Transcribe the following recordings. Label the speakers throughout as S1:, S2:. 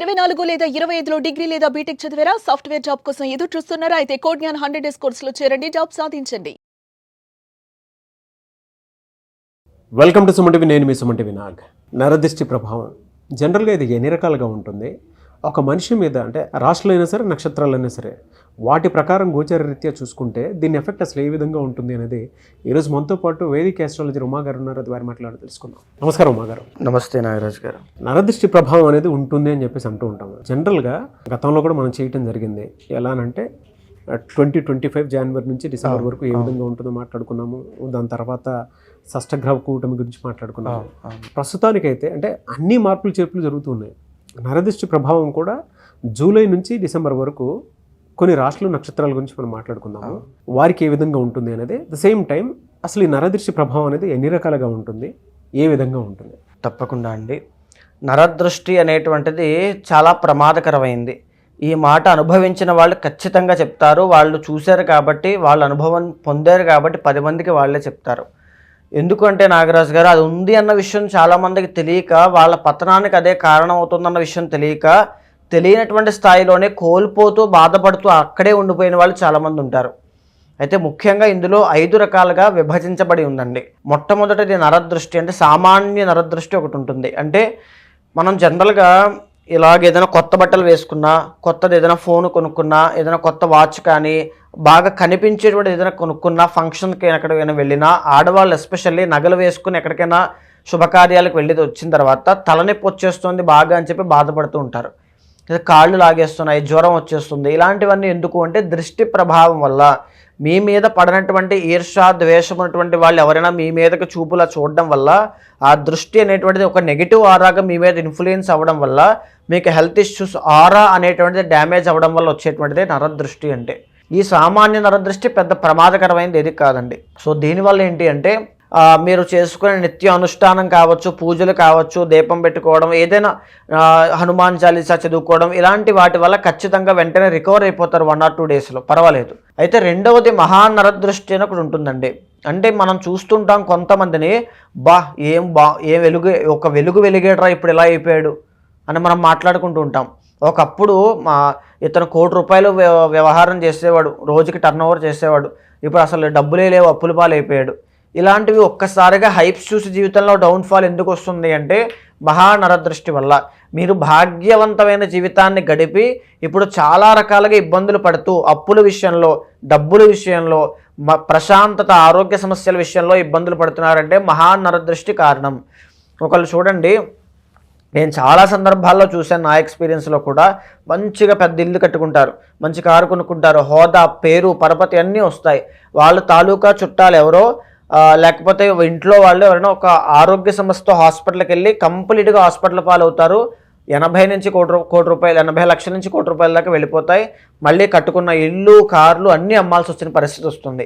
S1: 24 లేదా 25లో డిగ్రీ లేదా బీటెక్ చదివారా? సాఫ్ట్వేర్ జాబ్ కోసం ఎదురు చూస్తున్నారా? అయితే కోడ్ జ్ఞాన్ 100 డేస్ కోర్సులో చేరండి, జాబ్ సాధించండి.
S2: Welcome to Suman TV. నేను మీ సుమన్ టీవీ నాగ్. నరదృష్టి ప్రభావం జనరల్గా ఇది ఎన్ని రకాలుగా ఉంటుంది? ఒక మనిషి మీద, అంటే రాశులు అయినా సరే నక్షత్రాలైనా సరే, వాటి ప్రకారం గోచర రీత్యా చూసుకుంటే దీని ఎఫెక్ట్ అసలు ఏ విధంగా ఉంటుంది అనేది ఈరోజు మనతో పాటు వేదిక ఆస్ట్రాలజర్ ఉమా గారు ఉన్నారు. అది వారి మాట్లాడి తెలుసుకుందాం. నమస్కారం ఉమా గారు.
S3: నమస్తే నాగరాజ్ గారు.
S2: నరదృష్టి ప్రభావం అనేది ఉంటుంది అని చెప్పేసి అంటూ ఉంటాము. జనరల్గా గతంలో కూడా మనం చేయటం జరిగింది. ఎలా అంటే 2025 జనవరి నుంచి డిసెంబర్ వరకు ఏ విధంగా ఉంటుందో మాట్లాడుకున్నాము. దాని తర్వాత షష్టగ్రహ కూటమి గురించి మాట్లాడుకున్నాము. ప్రస్తుతానికైతే అంటే అన్ని మార్పులు చేర్పులు జరుగుతున్నాయి. నరదృష్టి ప్రభావం కూడా జూలై నుంచి డిసెంబర్ వరకు కొన్ని రాశులు నక్షత్రాల గురించి మనం మాట్లాడుకున్నాము. వారికి ఏ విధంగా ఉంటుంది అనేది, ద సేమ్ టైం అసలు ఈ నరదృష్టి ప్రభావం అనేది ఎన్ని రకాలుగా ఉంటుంది, ఏ విధంగా ఉంటుంది?
S3: తప్పకుండా అండి. నరదృష్టి అనేటువంటిది చాలా ప్రమాదకరమైంది. ఈ మాట అనుభవించిన వాళ్ళు ఖచ్చితంగా చెప్తారు. వాళ్ళు చూశారు కాబట్టి, వాళ్ళ అనుభవం పొందారు కాబట్టి 10 మందికి వాళ్ళే చెప్తారు. ఎందుకంటే నాగరాజు గారు, అది ఉంది అన్న విషయం చాలామందికి తెలియక, వాళ్ళ పతనానికి అదే కారణం అవుతుందన్న విషయం తెలియక, తెలియనటువంటి స్థాయిలోనే కోల్పోతూ బాధపడుతూ అక్కడే ఉండిపోయిన వాళ్ళు చాలామంది ఉంటారు. అయితే ముఖ్యంగా ఇందులో 5 రకాలుగా విభజించబడి ఉందండి. మొట్టమొదటిది నరదృష్టి, అంటే సామాన్య నరదృష్టి ఒకటి ఉంటుంది. అంటే మనం జనరల్గా ఇలాగ ఏదైనా కొత్త బట్టలు వేసుకున్నా, కొత్తది ఏదైనా ఫోన్ కొనుక్కున్నా, ఏదైనా కొత్త వాచ్ కానీ, బాగా కనిపించేటువంటి ఏదైనా కొనుక్కున్నా, ఫంక్షన్కి ఎక్కడికైనా వెళ్ళినా, ఆడవాళ్ళు ఎస్పెషల్లీ నగలు వేసుకుని ఎక్కడికైనా శుభకార్యాలకు వెళ్ళి వచ్చిన తర్వాత తలనొప్పి వచ్చేస్తుంది బాగా అని చెప్పి బాధపడుతూ ఉంటారు. కాళ్ళు లాగేస్తున్నాయి, జ్వరం వచ్చేస్తుంది. ఇలాంటివన్నీ ఎందుకు అంటే దృష్టి ప్రభావం వల్ల, మీ మీద పడినటువంటి ఈర్ష్య ద్వేషం ఉన్నటువంటి వాళ్ళు ఎవరైనా మీ మీదకి చూపులా చూడడం వల్ల, ఆ దృష్టి అనేటువంటిది ఒక నెగిటివ్ ఆరాగా మీ మీద ఇన్ఫ్లుయెన్స్ అవ్వడం వల్ల, మీకు హెల్త్ ఇష్యూస్ ఆరా అనేటువంటిది డ్యామేజ్ అవ్వడం వల్ల వచ్చేటువంటిది నరదృష్టి. అంటే ఈ సామాన్య నరదృష్టి పెద్ద ప్రమాదకరమైనది ఏది కాదండి. సో దీనివల్ల ఏంటి అంటే, మీరు చేసుకునే నిత్య అనుష్ఠానం కావచ్చు, పూజలు కావచ్చు, దీపం పెట్టుకోవడం, ఏదైనా హనుమాన్ చాలీసా చదువుకోవడం, ఇలాంటి వాటి వల్ల ఖచ్చితంగా వెంటనే రికవర్ అయిపోతారు 1 or 2 డేస్లో, పర్వాలేదు. అయితే రెండవది మహానరదృష్టి అని ఒకటి ఉంటుందండి. అంటే మనం చూస్తుంటాం కొంతమందిని, ఏం వెలుగు వెలిగేట్రా ఇప్పుడు ఇలా అయిపోయాడు అని మనం మాట్లాడుకుంటూ ఉంటాం. ఒకప్పుడు ఇతను ₹1 కోటి వ్యవహారం చేసేవాడు, రోజుకి టర్న్ చేసేవాడు, ఇప్పుడు అసలు డబ్బులే లేవు, అప్పుల పాలు అయిపోయాడు. ఇలాంటివి ఒక్కసారిగా హైప్స్ చూసి జీవితంలో డౌన్ఫాల్ ఎందుకు వస్తుంది అంటే మహానరదృష్టి వల్ల. మీరు భాగ్యవంతమైన జీవితాన్ని గడిపి ఇప్పుడు చాలా రకాలుగా ఇబ్బందులు పడుతూ, అప్పుల విషయంలో, డబ్బుల విషయంలో, ప్రశాంతత, ఆరోగ్య సమస్యల విషయంలో ఇబ్బందులు పడుతున్నారంటే మహానరదృష్టి కారణం. ఒకళ్ళు చూడండి, నేను చాలా సందర్భాల్లో చూశాను, నా ఎక్స్పీరియన్స్లో కూడా. మంచిగా పెద్ద ఇల్లు కట్టుకుంటారు, మంచి కారు కొనుక్కుంటారు, హోదా, పేరు, పరపతి అన్నీ వస్తాయి. వాళ్ళు తాలూకా చుట్టాలు ఎవరో, లేకపోతే ఇంట్లో వాళ్ళు ఎవరైనా ఒక ఆరోగ్య సమస్యతో హాస్పిటల్కి వెళ్ళి కంప్లీట్గా హాస్పిటల్ పాలవుతారు. 80 నుంచి కోటి రూపాయలు, 80 లక్షల నుంచి ₹1 కోటి దాకా వెళ్ళిపోతాయి. మళ్ళీ కట్టుకున్న ఇల్లు, కార్లు అన్నీ అమ్మాల్సి వచ్చిన పరిస్థితి వస్తుంది.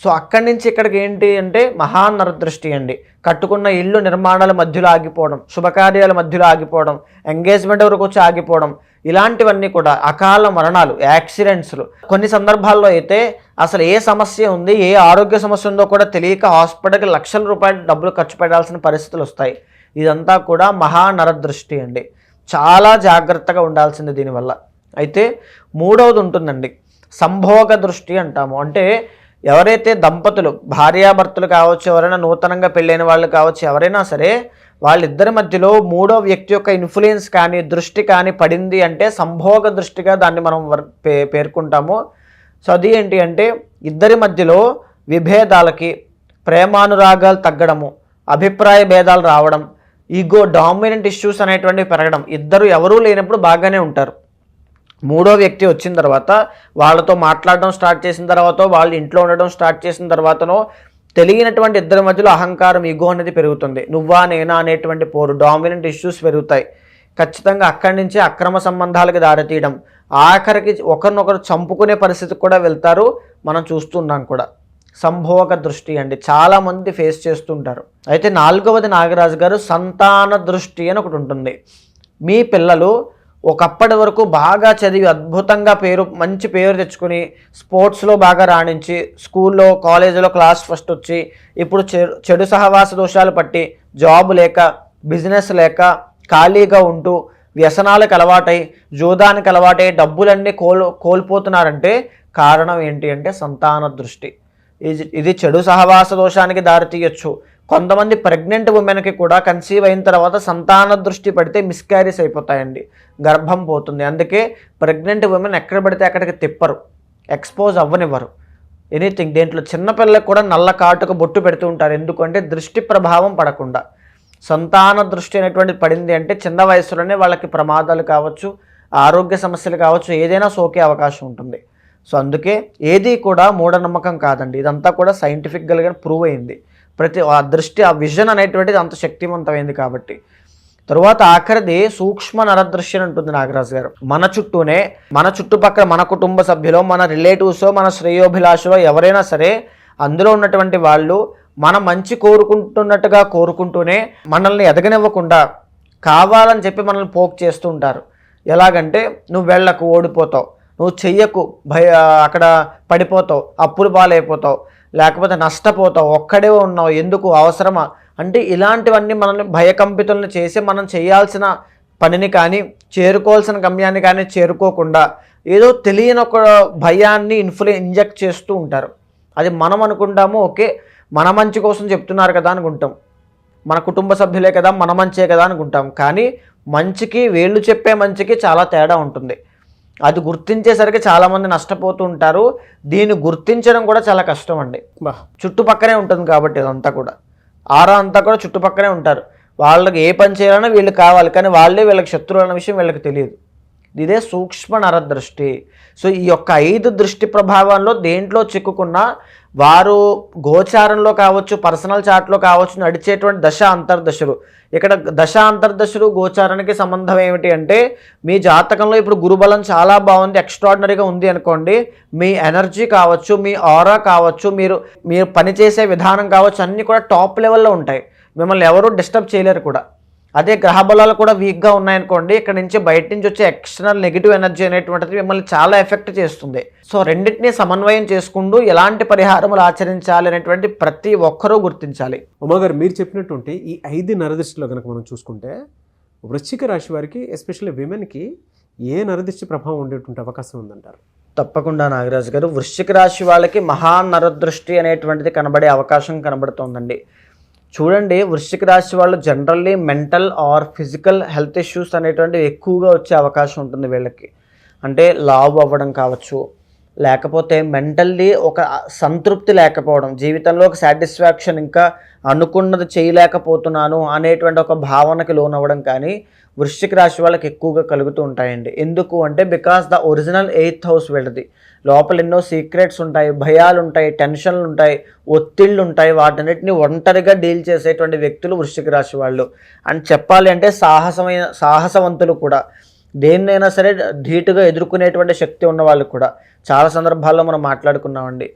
S3: సో అక్కడి నుంచి ఇక్కడికి ఏంటి అంటే మహానరదృష్టి అండి. కట్టుకున్న ఇల్లు నిర్మాణాల మధ్యలో ఆగిపోవడం, శుభకార్యాల మధ్యలో ఆగిపోవడం, ఎంగేజ్మెంట్ వరకు వచ్చి ఆగిపోవడం, ఇలాంటివన్నీ కూడా అకాల మరణాలు, యాక్సిడెంట్స్లు. కొన్ని సందర్భాల్లో అయితే అసలు ఏ సమస్య ఉంది, ఏ ఆరోగ్య సమస్య ఉందో కూడా తెలియక హాస్పిటల్కి లక్షల రూపాయలు డబ్బులు ఖర్చు పెట్టాల్సిన పరిస్థితులు వస్తాయి. ఇదంతా కూడా మహానరదృష్టి అండి. చాలా జాగ్రత్తగా ఉండాల్సింది దీనివల్ల. అయితే మూడవది ఉంటుందండి, సంభోగ దృష్టి అంటాము. అంటే ఎవరైతే దంపతులు, భార్యాభర్తలు కావచ్చు, ఎవరైనా నూతనంగా పెళ్ళైన వాళ్ళు కావచ్చు, ఎవరైనా సరే వాళ్ళిద్దరి మధ్యలో మూడో వ్యక్తి యొక్క ఇన్ఫ్లుయెన్స్ కానీ, దృష్టి కానీ పడింది అంటే సంభోగ దృష్టిగా దాన్ని మనం పేర్కొంటాము. సో అది ఏంటి అంటే ఇద్దరి మధ్యలో విభేదాలకి, ప్రేమానురాగాలు తగ్గడము, అభిప్రాయ భేదాలు రావడం, ఈగో డామినెంట్ ఇష్యూస్ అనేటువంటివి పెరగడం. ఇద్దరు ఎవరూ లేనప్పుడు బాగానే ఉంటారు. మూడో వ్యక్తి వచ్చిన తర్వాత, వాళ్ళతో మాట్లాడడం స్టార్ట్ చేసిన తర్వాత, వాళ్ళు ఇంట్లో ఉండడం స్టార్ట్ చేసిన తర్వాతనో తెలియనటువంటి ఇద్దరి మధ్యలో అహంకారం, ఈగో అనేది పెరుగుతుంది. నువ్వా నేనా అనేటువంటి పోరు, డామినెంట్ ఇష్యూస్ పెరుగుతాయి. ఖచ్చితంగా అక్కడి నుంచి అక్రమ సంబంధాలకు దారితీయడం, ఆఖరికి ఒకరినొకరు చంపుకునే పరిస్థితికి కూడా వెళ్తారు. మనం చూస్తున్నాం కూడా. సంభోగ దృష్టి అండి, చాలామంది ఫేస్ చేస్తుంటారు. అయితే 4వది నాగరాజు గారు, సంతాన దృష్టి అని ఒకటి ఉంటుంది. మీ పిల్లలు ఒకప్పటి వరకు బాగా చదివి అద్భుతంగా మంచి పేరు తెచ్చుకుని స్పోర్ట్స్లో బాగా రాణించి, స్కూల్లో, కాలేజీలో క్లాస్ ఫస్ట్ వచ్చి, ఇప్పుడు చెడు సహవాస దోషాలు పట్టి జాబ్ లేక, బిజినెస్ లేక, ఖాళీగా ఉంటూ వ్యసనాలకు అలవాటై జూదానికి అలవాటై డబ్బులన్నీ కోల్పోతున్నారంటే కారణం ఏంటి అంటే సంతాన దృష్టి. ఇది చెడు సహవాస దోషానికి దారితీయచ్చు. కొంతమంది ప్రెగ్నెంట్ ఉమెన్కి కూడా కన్సీవ్ అయిన తర్వాత సంతాన దృష్టి పడితే మిస్క్యారీస్ అయిపోతాయండి, గర్భం పోతుంది. అందుకే ప్రెగ్నెంట్ ఉమెన్ ఎక్కడ పడితే అక్కడికి తిప్పరు, ఎక్స్పోజ్ అవ్వనివ్వరు ఎనీథింగ్. దేంట్లో చిన్నపిల్లలకు కూడా నల్ల కాటుకు బొట్టు పెడుతూ ఉంటారు, ఎందుకంటే దృష్టి ప్రభావం పడకుండా. సంతాన దృష్టి అనేటువంటిది పడింది అంటే చిన్న వయసులోనే వాళ్ళకి ప్రమాదాలు కావచ్చు, ఆరోగ్య సమస్యలు కావచ్చు, ఏదైనా సోకే అవకాశం ఉంటుంది. సో అందుకే ఏది కూడా మూఢనమ్మకం కాదండి, ఇదంతా కూడా సైంటిఫిక్గా ప్రూవ్ అయింది. ఆ దృష్టి, ఆ విజన్ అనేటువంటిది అంత శక్తివంతమైంది కాబట్టి. తరువాత ఆఖరిది సూక్ష్మ నరదృష్టి అని ఉంటుంది నాగరాజు గారు. మన చుట్టూనే, మన చుట్టుపక్కల, మన కుటుంబ సభ్యులో, మన రిలేటివ్సో, మన శ్రేయోభిలాషలో ఎవరైనా సరే అందులో ఉన్నటువంటి వాళ్ళు మన మంచి కోరుకుంటున్నట్టుగా కోరుకుంటూనే మనల్ని ఎదగనివ్వకుండా కావాలని చెప్పి మనల్ని పోక్ చేస్తూ ఉంటారు. ఎలాగంటే నువ్వు వెళ్ళకు, ఓడిపోతావు, నువ్వు చెయ్యకు, అక్కడ పడిపోతావు, అప్పులు పాలైపోతావు, లేకపోతే నష్టపోతావు, ఒక్కడే ఉన్నావు, ఎందుకు, అవసరమా అంటే ఇలాంటివన్నీ మనల్ని భయకంపితులను చేసి మనం చేయాల్సిన పనిని కానీ చేరుకోవాల్సిన గమ్యాన్ని కానీ చేరుకోకుండా ఏదో తెలియని ఒక భయాన్ని ఇంజెక్ట్ చేస్తూ ఉంటారు. అది మనం అనుకుంటాము, ఓకే మన మంచి కోసం చెప్తున్నారు కదా అనుకుంటాం, మన కుటుంబ సభ్యులే కదా, మన మంచే కదా అనుకుంటాం. కానీ మంచికి, వీళ్ళు చెప్పే మంచికి చాలా తేడా ఉంటుంది. అది గుర్తించేసరికి చాలామంది నష్టపోతూ ఉంటారు. దీన్ని గుర్తించడం కూడా చాలా కష్టం అండి. చుట్టుపక్కనే ఉంటుంది కాబట్టి ఇదంతా కూడా, ఆరా అంతా కూడా చుట్టుపక్కనే ఉంటారు. వాళ్ళకి ఏ పని చేయాలన్నా వీళ్ళు కావాలి, కానీ వాళ్ళే వీళ్ళకి శత్రువులు అన్న విషయం వీళ్ళకి తెలియదు. ఇదే సూక్ష్మ నరదృష్టి. సో ఈ యొక్క 5 దృష్టి ప్రభావంలో దేంట్లో చిక్కుకున్నా వారు గోచారంలో కావచ్చు, పర్సనల్ చార్ట్లో కావచ్చు, నడిచేటువంటి దశ అంతర్దశలు. ఇక్కడ దశ అంతర్దశలు గోచారానికి సంబంధం ఏమిటి అంటే, మీ జాతకంలో ఇప్పుడు గురుబలం చాలా బాగుంది, ఎక్స్ట్రాడినరీగా ఉంది అనుకోండి, మీ ఎనర్జీ కావచ్చు, మీ ఆరా కావచ్చు, మీరు పనిచేసే విధానం కావచ్చు, అన్నీ కూడా టాప్ లెవెల్లో ఉంటాయి. మిమ్మల్ని ఎవరూ డిస్టర్బ్ చేయలేరు కూడా. అదే గ్రహ బలాలు కూడా వీక్గా ఉన్నాయనుకోండి, ఇక్కడ నుంచి బయట నుంచి వచ్చే ఎక్స్టర్నల్ నెగిటివ్ ఎనర్జీ అనేటువంటిది మిమ్మల్ని చాలా ఎఫెక్ట్ చేస్తుంది. సో రెండింటినీ సమన్వయం చేసుకుంటూ ఎలాంటి పరిహారములు ఆచరించాలి అనేటువంటి ప్రతి ఒక్కరూ గుర్తించాలి.
S2: ఉమాగారు, మీరు చెప్పినటువంటి ఈ 5 నరదృష్టిలో కనుక మనం చూసుకుంటే వృశ్చిక రాశి వారికి, ఎస్పెషల్లీ విమెన్కి ఏ నరదృష్టి ప్రభావం ఉండేటువంటి అవకాశం ఉందంటారు?
S3: తప్పకుండా నాగరాజు గారు, వృశ్చిక రాశి వాళ్ళకి మహా నరదృష్టి అనేటువంటిది కనబడే అవకాశం కనబడుతోందండి. చూడండి, వృశ్చిక రాశి వాళ్ళు generally mental are physical health issues అనేటువంటివి ఎక్కువగా వచ్చే అవకాశం ఉంటుంది వీళ్ళకి. అంటే లావు అవ్వడం కావచ్చు, లేకపోతే మెంటల్లీ ఒక సంతృప్తి లేకపోవడం, జీవితంలో ఒక సాటిస్ఫాక్షన్, ఇంకా అనుకున్నది చేయలేకపోతున్నాను అనేటువంటి ఒక భావనకి లోనవ్వడం కానీ వృశ్చిక రాశి వాళ్ళకి ఎక్కువగా కలుగుతూ ఉంటాయండి. ఎందుకు అంటే because the original 8th house వీళ్ళది. లోపల ఎన్నో సీక్రెట్స్ ఉంటాయి, భయాలు ఉంటాయి, టెన్షన్లు ఉంటాయి, ఒత్తిళ్ళు ఉంటాయి. వాటన్నిటిని ఒంటరిగా డీల్ చేసేటువంటి వ్యక్తులు వృశ్చిక రాశి వాళ్ళు. అని చెప్పాలి అంటే సాహసవంతులు కూడా, దేన్నైనా సరే ధీటుగా ఎదుర్కొనేటువంటి శక్తి ఉన్న వాళ్ళు కూడా చాలా సందర్భాల్లో మనం మాట్లాడుకున్నామండి.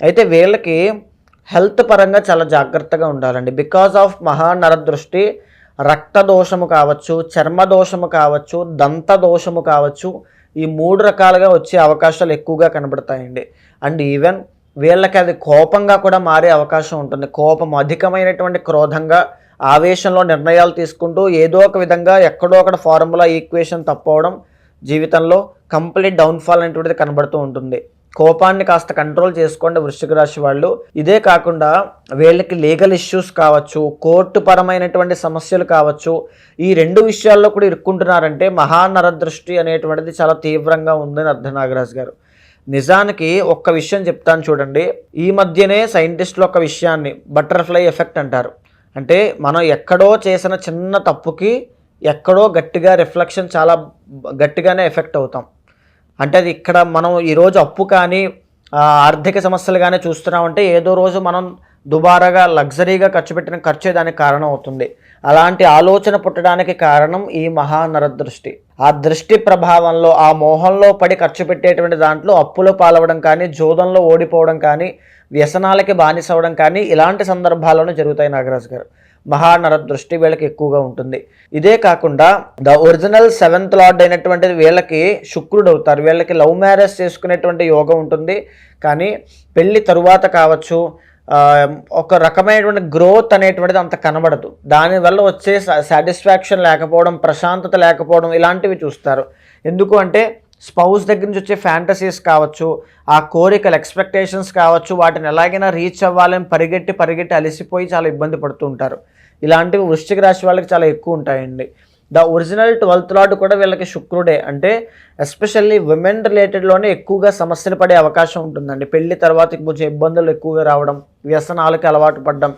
S3: అయితే వీళ్ళకి హెల్త్ పరంగా చాలా జాగ్రత్తగా ఉండాలండి. బికాస్ ఆఫ్ మహానరదృష్టి రక్త దోషము కావచ్చు, చర్మ దోషము కావచ్చు, దంత దోషము కావచ్చు, ఈ 3 రకాలుగా వచ్చే అవకాశాలు ఎక్కువగా కనబడతాయండి. అండ్ ఈవెన్ వీళ్ళకి అది కోపంగా కూడా మారే అవకాశం ఉంటుంది. కోపం, అధికమైనటువంటి క్రోధంగా, ఆవేశంలో నిర్ణయాలు తీసుకుంటూ ఏదో ఒక విధంగా ఎక్కడో అక్కడ ఫార్ములా ఈక్వేషన్ తప్పవడం, జీవితంలో కంప్లీట్ డౌన్ఫాల్ అనేటువంటిది కనబడుతూ ఉంటుంది. కోపాన్ని కాస్త కంట్రోల్ చేసుకోండి వృశ్చిక రాశి వాళ్ళు. ఇదే కాకుండా వీళ్ళకి లీగల్ ఇష్యూస్ కావచ్చు, కోర్టు పరమైనటువంటి సమస్యలు కావచ్చు, ఈ 2 విషయాల్లో కూడా ఇరుక్కుంటున్నారంటే మహానరదృష్టి అనేటువంటిది చాలా తీవ్రంగా ఉందని అర్థం నాగరాజు గారు. నిజానికి ఒక్క విషయం చెప్తాను చూడండి. ఈ మధ్యనే సైంటిస్టులు ఒక విషయాన్ని బటర్ఫ్లై ఎఫెక్ట్ అంటారు. అంటే మనం ఎక్కడో చేసిన చిన్న తప్పుకి ఎక్కడో గట్టిగా రిఫ్లెక్షన్ చాలా గట్టిగానే ఎఫెక్ట్ అవుతాం. అంటే అది ఇక్కడ మనం ఈరోజు అప్పు కానీ ఆర్థిక సమస్యలు కానీ చూస్తున్నామంటే ఏదో రోజు మనం దుబారాగా లగ్జరీగా ఖర్చు పెట్టిన ఖర్చే దానికి కారణం అవుతుంది. అలాంటి ఆలోచన పుట్టడానికి కారణం ఈ మహానరదృష్టి. ఆ దృష్టి ప్రభావంలో, ఆ మోహంలో పడి ఖర్చు పెట్టేటువంటి దాంట్లో అప్పులు పాలవడం కానీ, జోదంలో ఓడిపోవడం కానీ, వ్యసనాలకి బానిసవడం కానీ ఇలాంటి సందర్భాల్లోనే జరుగుతాయి నాగరాజు గారు. మహానరదృష్టి వీళ్ళకి ఎక్కువగా ఉంటుంది. ఇదే కాకుండా ద ఒరిజినల్ 7th లార్డ్ అయినటువంటిది వీళ్ళకి శుక్రుడు అవుతారు. వీళ్ళకి లవ్ మ్యారేజ్ చేసుకునేటువంటి యోగం ఉంటుంది. కానీ పెళ్లి తరువాత కావచ్చు, ఒక రకమైనటువంటి గ్రోత్ అనేటువంటిది అంత కనబడదు. దానివల్ల వచ్చే సాటిస్ఫాక్షన్ లేకపోవడం, ప్రశాంతత లేకపోవడం ఇలాంటివి చూస్తారు. ఎందుకు అంటే స్పౌస్ దగ్గర నుంచి వచ్చే ఫ్యాంటసీస్ కావచ్చు, ఆ కోరికలు ఎక్స్పెక్టేషన్స్ కావచ్చు, వాటిని ఎలాగైనా రీచ్ అవ్వాలని పరిగెట్టి అలసిపోయి చాలా ఇబ్బంది పడుతూ ఉంటారు. ఇలాంటివి వృశ్చిక రాశి వాళ్ళకి చాలా ఎక్కువ ఉంటాయండి. ద ఒరిజినల్ 12th లార్డ్ కూడా వీళ్ళకి శుక్రుడే. అంటే ఎస్పెషల్లీ విమెన్ రిలేటెడ్లోనే ఎక్కువగా సమస్యలు పడే అవకాశం ఉంటుందండి. పెళ్లి తర్వాత కొంచెం ఇబ్బందులు ఎక్కువగా రావడం, వ్యసనాలకి అలవాటు పడడం,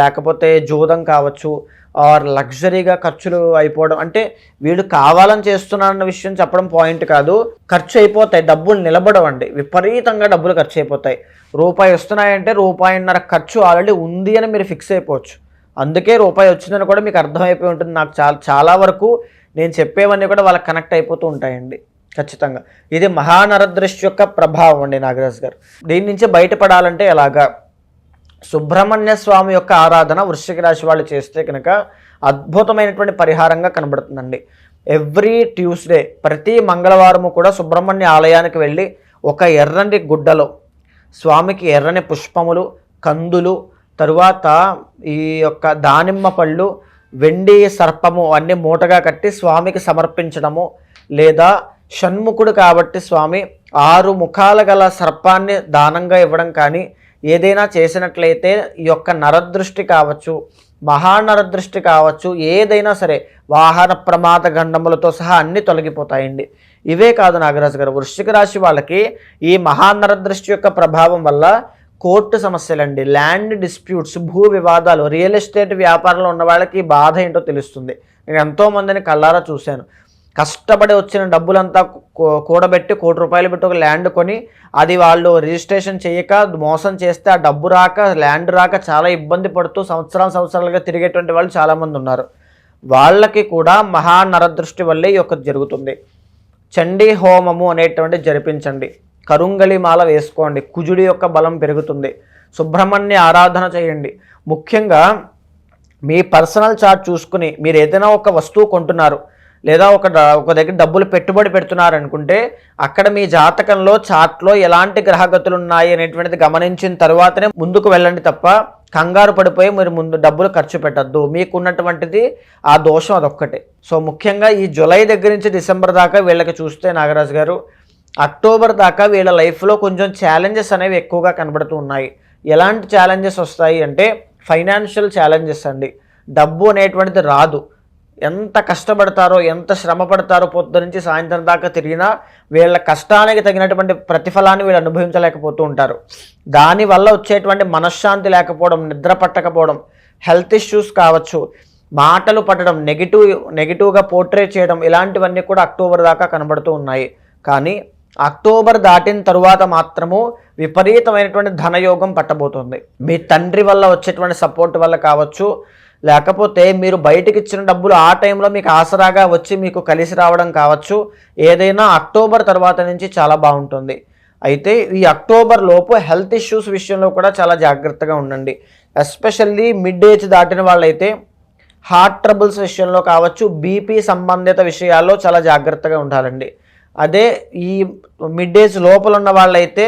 S3: లేకపోతే జోదం కావచ్చు, ఆర్ లగ్జరీగా ఖర్చులు అయిపోవడం. అంటే వీడు కావాలని చేస్తున్నారన్న విషయం చెప్పడం పాయింట్ కాదు. ఖర్చు అయిపోతాయి, డబ్బులు నిలబడవండి, విపరీతంగా డబ్బులు ఖర్చు అయిపోతాయి. రూపాయి వస్తున్నాయంటే రూపాయిన్నర ఖర్చు ఆల్రెడీ ఉంది అని మీరు ఫిక్స్ అయిపోవచ్చు. అందుకే రూపాయి వచ్చిందని కూడా మీకు అర్థమైపోయి ఉంటుంది. నాకు చాలా వరకు నేను చెప్పేవన్నీ కూడా వాళ్ళకి కనెక్ట్ అయిపోతూ ఉంటాయండి ఖచ్చితంగా. ఇది మహానరదృష్టి యొక్క ప్రభావం అండి నాగరాజ్ గారు. దీని నుంచి బయటపడాలంటే ఎలాగా? సుబ్రహ్మణ్య స్వామి యొక్క ఆరాధన వృశ్చిక రాశి వాళ్ళు చేస్తే కనుక అద్భుతమైనటువంటి పరిహారంగా కనబడుతుందండి. ఎవ్రీ ట్యూస్డే, ప్రతి మంగళవారము కూడా సుబ్రహ్మణ్య ఆలయానికి వెళ్ళి ఒక ఎర్రని గుడ్డలో స్వామికి ఎర్రని పుష్పములు, కందులు, తరువాత ఈ యొక్క దానిమ్మ పళ్ళు, వెండి సర్పము అన్నీ మూటగా కట్టి స్వామికి సమర్పించడము, లేదా షణ్ముఖుడు కాబట్టి స్వామి 6 ముఖాల గల సర్పాన్ని దానంగా ఇవ్వడం కానీ ఏదైనా చేసినట్లయితే ఈ యొక్క నరదృష్టి కావచ్చు, మహానరదృష్టి కావచ్చు, ఏదైనా సరే వాహన ప్రమాద గండములతో సహా అన్నీ తొలగిపోతాయండి. ఇవే కాదు నాగరాజు గారు, వృశ్చిక రాశి వాళ్ళకి ఈ మహానరదృష్టి యొక్క ప్రభావం వల్ల కోర్టు సమస్యలండి, ల్యాండ్ డిస్ప్యూట్స్, భూ వివాదాలు, రియల్ ఎస్టేట్ వ్యాపారంలో ఉన్న వాళ్ళకి బాధ ఏంటో తెలుస్తుంది. నేను ఎంతోమందిని కళ్ళారా చూశాను. కష్టపడి వచ్చిన డబ్బులంతా కూడబెట్టి ₹1,00,00,000 పెట్టి ఒక ల్యాండ్ కొని అది వాళ్ళు రిజిస్ట్రేషన్ చేయక మోసం చేస్తే ఆ డబ్బు రాక, ల్యాండ్ రాక చాలా ఇబ్బంది పడుతూ సంవత్సరాలుగా తిరిగేటువంటి వాళ్ళు చాలామంది ఉన్నారు. వాళ్ళకి కూడా మహానరదృష్టి వల్లే ఈ యొక్క జరుగుతుంది. చండీ హోమము అనేటువంటి జరిపించండి, కరుంగళి మాల వేసుకోండి, కుజుడి యొక్క బలం పెరుగుతుంది, సుబ్రహ్మణ్య ఆరాధన చేయండి. ముఖ్యంగా మీ పర్సనల్ చార్ట్ చూసుకుని మీరు ఏదైనా ఒక వస్తువు కొంటున్నారు లేదా ఒక దగ్గర డబ్బులు పెట్టుబడి పెడుతున్నారు అనుకుంటే అక్కడ మీ జాతకంలో చార్ట్లో ఎలాంటి గ్రహగతులు ఉన్నాయి అనేటువంటిది గమనించిన తర్వాతనే ముందుకు వెళ్ళండి తప్ప కంగారు పడిపోయి మీరు ముందు డబ్బులు ఖర్చు పెట్టద్దు. మీకున్నటువంటిది ఆ దోషం అదొక్కటే. సో ముఖ్యంగా ఈ జూలై దగ్గర నుంచి డిసెంబర్ దాకా వీళ్ళకి చూస్తే నాగరాజు గారు, అక్టోబర్ దాకా వీళ్ళ లైఫ్లో కొంచెం ఛాలెంజెస్ అనేవి ఎక్కువగా కనబడుతూ ఉన్నాయి. ఎలాంటి ఛాలెంజెస్ వస్తాయి అంటే ఫైనాన్షియల్ ఛాలెంజెస్ అండి. డబ్బు అనేటువంటిది రాదు. ఎంత కష్టపడతారో, ఎంత శ్రమ పడతారో, పొద్దు నుంచి సాయంత్రం దాకా తిరిగినా వీళ్ళ కష్టానికి తగినటువంటి ప్రతిఫలాన్ని వీళ్ళు అనుభవించలేకపోతూ ఉంటారు. దానివల్ల వచ్చేటువంటి మనశ్శాంతి లేకపోవడం, నిద్ర పట్టకపోవడం, హెల్త్ ఇష్యూస్ కావచ్చు, మాటలు పట్టడం, నెగిటివ్గా పోర్ట్రే చేయడం, ఇలాంటివన్నీ కూడా అక్టోబర్ దాకా కనబడుతూ ఉన్నాయి. కానీ అక్టోబర్ దాటిన తరువాత మాత్రము విపరీతమైనటువంటి ధనయోగం పట్టబోతుంది. మీ తండ్రి వల్ల వచ్చేటువంటి సపోర్ట్ వల్ల కావచ్చు, లేకపోతే మీరు బయటకి ఇచ్చిన డబ్బులు ఆ టైంలో మీకు ఆసరాగా వచ్చి మీకు కలిసి రావడం కావచ్చు, ఏదైనా అక్టోబర్ తర్వాత నుంచి చాలా బాగుంటుంది. అయితే ఈ అక్టోబర్ లోపు హెల్త్ ఇష్యూస్ విషయంలో కూడా చాలా జాగ్రత్తగా ఉండండి. ఎస్పెషల్లీ మిడ్ ఏజ్ దాటిన వాళ్ళైతే హార్ట్ ట్రబుల్స్ విషయంలో కావచ్చు, బీపీ సంబంధిత విషయాల్లో చాలా జాగ్రత్తగా ఉండాలండి. అదే ఈ మిడ్ ఏజ్ లోపల ఉన్న వాళ్ళైతే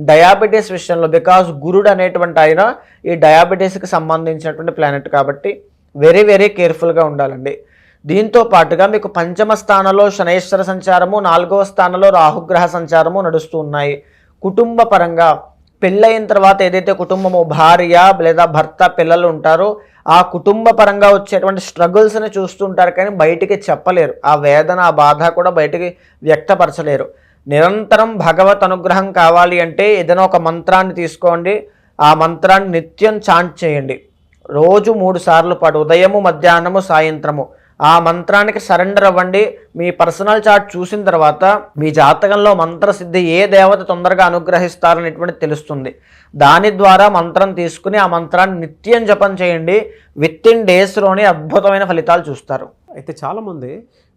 S3: డయాబెటీస్ విషయంలో, బికాజ్ గురుడు అనేటువంటి ఆయన ఈ డయాబెటీస్కి సంబంధించినటువంటి ప్లానెట్ కాబట్టి వెరీ వెరీ కేర్ఫుల్గా ఉండాలండి. దీంతో పాటుగా మీకు 5వ స్థానంలో శనైశ్వర సంచారము, 4వ స్థానంలో రాహుగ్రహ సంచారము నడుస్తూ ఉన్నాయి. కుటుంబ పరంగా పెళ్ళైన తర్వాత ఏదైతే కుటుంబము, భార్య లేదా భర్త, పిల్లలు ఉంటారో ఆ కుటుంబ పరంగా వచ్చేటువంటి స్ట్రగుల్స్ని చూస్తుంటారు కానీ బయటికి చెప్పలేరు. ఆ వేదన, ఆ బాధ కూడా బయటికి వ్యక్తపరచలేరు. నిరంతరం భగవత్ అనుగ్రహం కావాలి అంటే ఏదైనా ఒక మంత్రాన్ని తీసుకోండి, ఆ మంత్రాన్ని నిత్యం చాంట్ చేయండి. రోజు 3 సార్లు పాటు, ఉదయము, మధ్యాహ్నము, సాయంత్రము ఆ మంత్రానికి సరెండర్ అవ్వండి. మీ పర్సనల్ చార్ట్ చూసిన తర్వాత మీ జాతకంలో మంత్రసిద్ధి ఏ దేవత తొందరగా అనుగ్రహిస్తారనేటువంటి తెలుస్తుంది. దాని ద్వారా మంత్రం తీసుకుని ఆ మంత్రాన్ని నిత్యం జపం చేయండి. వితిన్ డేస్లోనే అద్భుతమైన ఫలితాలు చూస్తారు.
S2: అయితే చాలామంది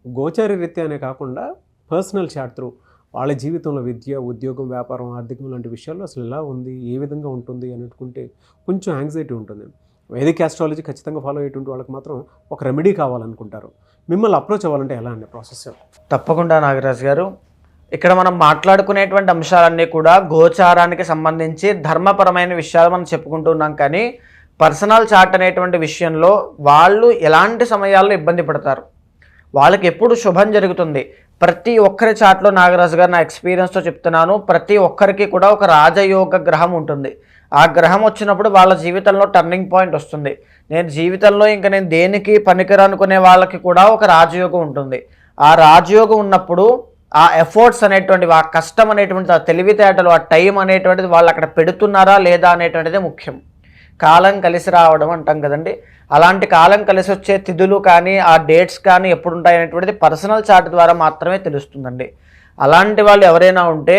S2: గోచారి రీత్యానే కాకుండా పర్సనల్ చార్ట్ త్రూ వాళ్ళ జీవితంలో విద్య, ఉద్యోగం, వ్యాపారం, ఆర్థికం లాంటి విషయాల్లో అసలు ఎలా ఉంది, ఏ విధంగా ఉంటుంది అనుకుంటే కొంచెం యాంగ్జైటీ ఉంటుంది. వేదిక్ ఆస్ట్రాలజీ ఖచ్చితంగా ఫాలో అయ్యేటువంటి వాళ్ళకి మాత్రం ఒక రెమెడీ కావాలనుకుంటారు. మిమ్మల్ని అప్రోచ్ అవ్వాలంటే ఎలా అండి ప్రాసెస్?
S3: తప్పకుండా నాగరాజు గారు, ఇక్కడ మనం మాట్లాడుకునేటువంటి అంశాలన్నీ కూడా గోచారానికి సంబంధించి ధర్మపరమైన విషయాలు మనం చెప్పుకుంటున్నాం, కానీ పర్సనల్ చార్ట్ అనేటువంటి విషయంలో వాళ్ళు ఎలాంటి సమయాల్లో ఇబ్బంది పడతారు, వాళ్ళకి ఎప్పుడు శుభం జరుగుతుంది. ప్రతి ఒక్కరి చార్ట్లో నాగరాజు గారు నా ఎక్స్పీరియన్స్తో చెప్తున్నాను, ప్రతి ఒక్కరికి కూడా ఒక రాజయోగ గ్రహం ఉంటుంది. ఆ గ్రహం వచ్చినప్పుడు వాళ్ళ జీవితంలో టర్నింగ్ పాయింట్ వస్తుంది. నేను జీవితంలో ఇంకా నేను దేనికి పనికిరనుకునే వాళ్ళకి కూడా ఒక రాజయోగం ఉంటుంది. ఆ రాజయోగం ఉన్నప్పుడు ఆ ఎఫర్ట్స్ అనేటువంటివి, ఆ కష్టం అనేటువంటిది, ఆ తెలివితేటలు, ఆ టైం అనేటువంటిది వాళ్ళు అక్కడ పెడుతున్నారా లేదా అనేటువంటిది ముఖ్యం. కాలం కలిసి రావడం అంటాం కదండి, అలాంటి కాలం కలిసి వచ్చే తిథులు కానీ ఆ డేట్స్ కానీ ఎప్పుడు ఉంటాయి అనేటువంటిది పర్సనల్ చార్ట్ ద్వారా మాత్రమే తెలుస్తుందండి. అలాంటి వాళ్ళు ఎవరైనా ఉంటే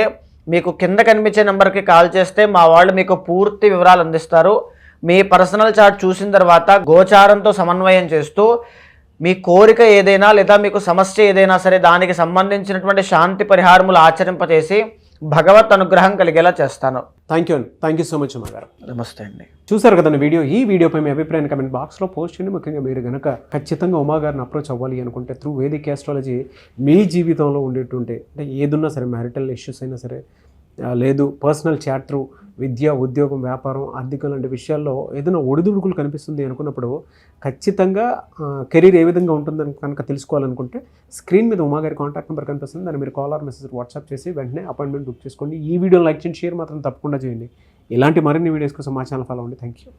S3: మీకు కింద కనిపించే నెంబర్కి కాల్ చేస్తే మా వాళ్ళు మీకు పూర్తి వివరాలు అందిస్తారు. మీ పర్సనల్ చార్ట్ చూసిన తర్వాత గోచారంతో సమన్వయం చేస్తూ మీ కోరిక ఏదైనా లేదా మీకు సమస్య ఏదైనా సరే దానికి సంబంధించినటువంటి శాంతి పరిహారములు ఆచరింపచేసి భగవత్ అనుగ్రహం కలిగేలా చేస్తాను.
S2: థ్యాంక్ యూ సో మచ్ అమ్మగారు.
S3: నమస్తే అండి.
S2: చూసారు కదండి వీడియో. ఈ వీడియోపై మీ అభిప్రాయాన్ని కమెంట్ బాక్స్లో పోస్ట్ చేయండి. ముఖ్యంగా మీరు కనుక ఖచ్చితంగా ఉమాగారిని అప్రోచ్ అవ్వాలి అనుకుంటే త్రూ వేదిక్ ఆస్ట్రాలజీ మీ జీవితంలో ఉండేటువంటి అంటే ఏదున్నా సరే, మ్యారిటల్ ఇష్యూస్ అయినా సరే, లేదు పర్సనల్ చాట్ త్రూ విద్య, ఉద్యోగం, వ్యాపారం, ఆర్థికం లాంటి విషయాల్లో ఏదైనా ఒడిదుడుకులు కనిపిస్తుంది అనుకున్నప్పుడు ఖచ్చితంగా కెరీర్ ఏ విధంగా ఉంటుందని కనుక తెలుసుకోవాలనుకుంటే స్క్రీన్ మీద ఉమాగారి కాంటాక్ట్ నెంబర్ కనిపిస్తుంది. దాన్ని మీరు కాల్ ఆర్ మెసేజ్ వాట్సాప్ చేసి వెంటనే అపాయింట్మెంట్ బుక్ చేసుకోండి. ఈ వీడియోని లైక్ చేయండి, షేర్ మాత్రం తప్పకుండా చేయండి. ఇలాంటి మరిన్ని వీడియోస్ కోసం మా ఛానల్ ఫాలో అవ్వండి. Thank you.